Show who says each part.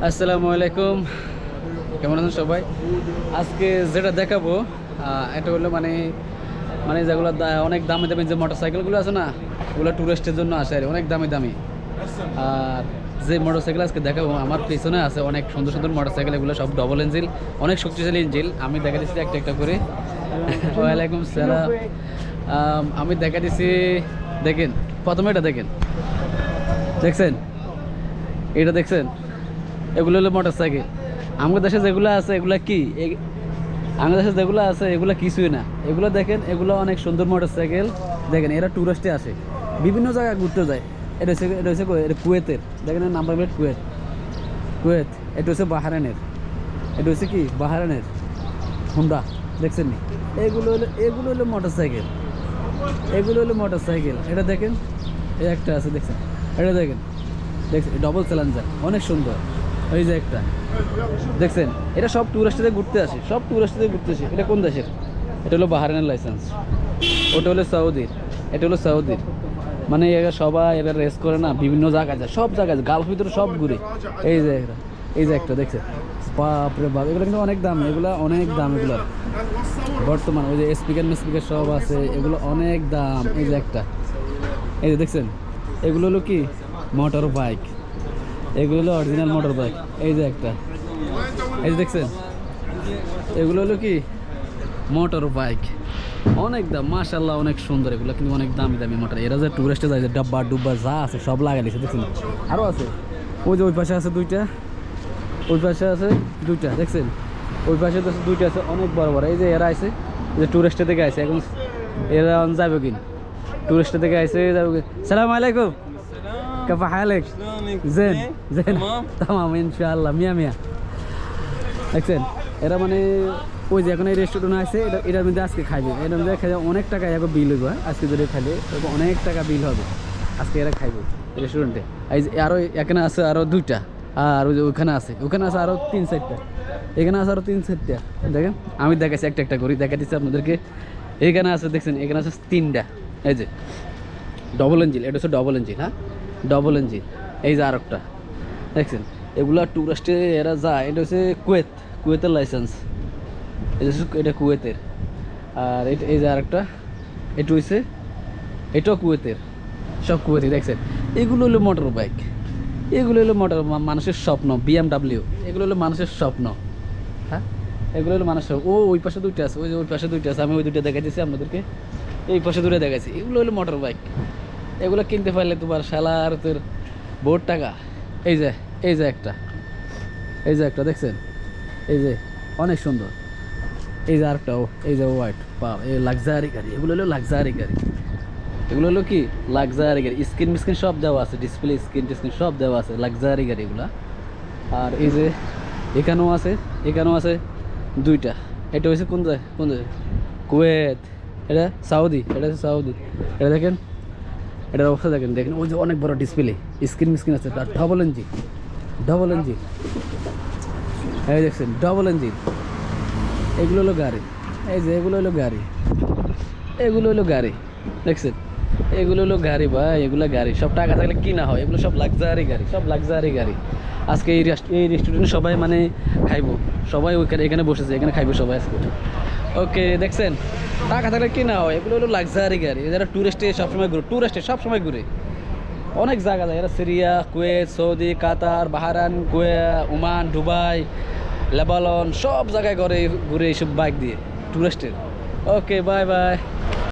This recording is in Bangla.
Speaker 1: আসসালামু আলাইকুম, কেমন আছেন সবাই? আজকে যেটা দেখাবো এটা হলো মানে মানে যেগুলো অনেক দামি দামি যে মোটরসাইকেলগুলো আছে না, ওগুলো ট্যুরিস্টের জন্য আসে আর অনেক দামি দামি। আর যে মোটরসাইকেল আজকে দেখাবো আমার পিছনে আছে অনেক সুন্দর সুন্দর মোটরসাইকেল, এগুলো সব ডবল ইঞ্জিন, অনেক শক্তিশালী ইঞ্জিন। আমি দেখা দিচ্ছি একটা একটা করে। ওয়ালাইকুম সালাম। আমি দেখা দিচ্ছি, দেখেন প্রথমে এটা দেখেন, দেখছেন? এটা দেখছেন? এগুলো হলো মোটর সাইকেল। আমাদের দেশে যেগুলো আছে এগুলো কি, আমাদের দেশে যেগুলো আছে এগুলো কিছুই না। এগুলো দেখেন, এগুলো অনেক সুন্দর মোটর সাইকেল। দেখেন এরা ট্যুরিস্টে আসে, বিভিন্ন জায়গায় ঘুরতে যায়। এটা হচ্ছে এটা কুয়েতের, দেখেন এর নাম্বার প্লেট কুয়েত, কুয়েত। এটা হচ্ছে বাহারানের, এটা হচ্ছে কি বাহারানের হুন্ডা, দেখছেন নি? এগুলো হলো মোটর সাইকেল, এগুলো হলো মোটর সাইকেল। এটা দেখেন, এই একটা আছে দেখছেন, এটা দেখেন, দেখছেন ডবল চ্যালেঞ্জার, অনেক সুন্দর। এই যে একটা দেখছেন, এটা সব ট্যুরিস্টদের ঘুরতে আসে, সব ট্যুরিস্টদের ঘুরতে আসে। এটা কোন দেশের? এটা হলো বাহারানের লাইসেন্স, ওটা হলো সৌদির, এটা হলো সৌদির। মানে এরা সবাই এরা রেস করে না, বিভিন্ন জায়গায় যায়, সব জায়গায় গালফ ভিতরে সব ঘুরে। এই যে একটা, এই যে একটা দেখছেন, বাপরে বাপ, এগুলো কিন্তু অনেক দাম, এগুলো অনেক দাম এগুলোর। বর্তমান ওই যে স্পিকার মিস্পিকার সব আছে, এগুলো অনেক দাম। এই যে একটা, এই যে দেখছেন, এগুলো হলো কি মোটর বাইক, এগুলো হলো অরিজিনাল মোটর বাইক। এই যে একটা, এই যে দেখছেন, এগুলো হলো কি মোটর বাইক, অনেক দাম মাশাআল্লাহ, অনেক সুন্দর। এগুলো কিন্তু অনেক দামি দামি মোটর। এরা যে টুরিস্টে যায়, যে ডাব্বা ডুব্বা যা আছে সব লাগাই দিয়েছে, দেখছেন? আরও আছে, ওই যে ওই পাশে আছে দুইটা, ওই পাশে আছে দুইটা, দেখছেন? ওই পাশে তো দুইটা আছে, অনেক বড় বড়। এই যে এরা আছে, যে টুরিস্টের দিকে আছে এখন, এরা যাবে কিন, টুরিস্টের দিকে আছে, যাবে কিন। সালাম আলাইকুম, كيف حالك؟ زين زين تمام ان شاء الله মিয়া মিয়া। দেখছেন এরা মানে ওই যে এখন এই রেস্টুরেন্ট আছে, এটার মধ্যে আজকে খাইবে, এটার মধ্যে খাইবে অনেক টাকা এখন বিল হইব। আজকে যদি খাইলে অনেক টাকা বিল হবে, আজকে এরা খাইবে রেস্টুরেন্টে। এই যে আরও এখানে আছে আরও দুইটা, আর ওই যে ওখানে আছে আরও 3-4টা, এখানে আছে আরও 3-4টা। দেখেন আমি দেখাচ্ছি একটা একটা করি, দেখা দিচ্ছি আপনাদেরকে। এখানে আছে দেখছেন, এখানে আছে 3টা। এই যে ডবল ইঞ্জিন, এটা হচ্ছে ডবল ইঞ্জিন, হ্যাঁ ডবল ইঞ্জিন। এই যে আরেকটা দেখছেন, এগুলা টুরিস্টে এরা যায়। এটা হচ্ছে কুয়েত, কুয়েতের লাইসেন্স, এটা কুয়েতের। আর এই যে আরেকটা, এটা হচ্ছে, এটাও কুয়েতের, সব কুয়েতি। দেখছেন এগুলো হলো মোটর বাইক, এগুলো হলো মোটর মানুষের স্বপ্ন, BMW, এগুলো হলো মানুষের স্বপ্ন। হ্যাঁ এগুলো হলো মানুষের। ওই পাশে দুইটা আছে, ওই যে ওই পাশে দুইটা আছে, আমি ওই দুইটা দেখাচ্ছি আপনাদেরকে, এই পাশে দুটো দেখাচ্ছি। এগুলো হলো মোটর বাইক, এগুলো কিনতে পারলে তোমার শালার তোর বহুত টাকা। এই যে, এই যে একটা, এই যে একটা দেখছেন, এই যে অনেক সুন্দর। এই যে আরেকটাও, এই যে হোয়াইট পা, এই লাক্সারি গাড়ি, এগুলো হলো লাক্সারি গাড়ি, এগুলো হলো কি লাক্সারি গাড়ি। স্ক্রিন মিস্ক্রিন সব দেওয়া আছে, ডিসপ্লে স্ক্রিন টিস্ক্রিন সব দেওয়া আছে, লাক্সারি গাড়ি এগুলা। আর এই যে এখানেও আছে, এখানেও আছে দুইটা। এটা হচ্ছে কোন জায়গায়, কোন জায়গায়? কুয়েত, এটা সৌদি, এটা হচ্ছে সৌদি। এটা দেখেন, এটার অবস্থা দেখেন, দেখেন ওই যে অনেক বড় ডিসপ্লে, স্ক্রিন মিস্ক্রিন আছে, তার ডবল ইঞ্জিন, ডবল ইঞ্জিন। এই দেখছেন ডবল ইঞ্জিন। এগুলো হলো গাড়ি, এই যে এগুলো হলো গাড়ি, এগুলো হলো গাড়ি, দেখছেন? এগুলো হলো গাড়ি ভাই, এগুলো গাড়ি সব টাকা থাকলে কিনা হয়, এগুলো সব লাক্সারি গাড়ি, সব লাক্সারি গাড়ি। আজকে এই রেস্টুরেন্টে সবাই মানে খাইবো, সবাই ওইখানে এখানে বসেছে, এখানে খাইবো সবাই আজকে। ওকে দেখছেন, টাকা থাকলে কিনা হয়, এগুলো হলো লাক্সারি গাড়ি। যারা ট্যুরিস্টে সবসময় ঘুরে, ট্যুরিস্টে সবসময় ঘুরে অনেক জায়গা যায় এরা, সিরিয়া, কুয়েত, সৌদি, কাতার, বাহারান, ওমান, দুবাই, লেবানন, সব জায়গায় ঘুরে এইসব বাইক দিয়ে ট্যুরিস্টের। Okay bye bye.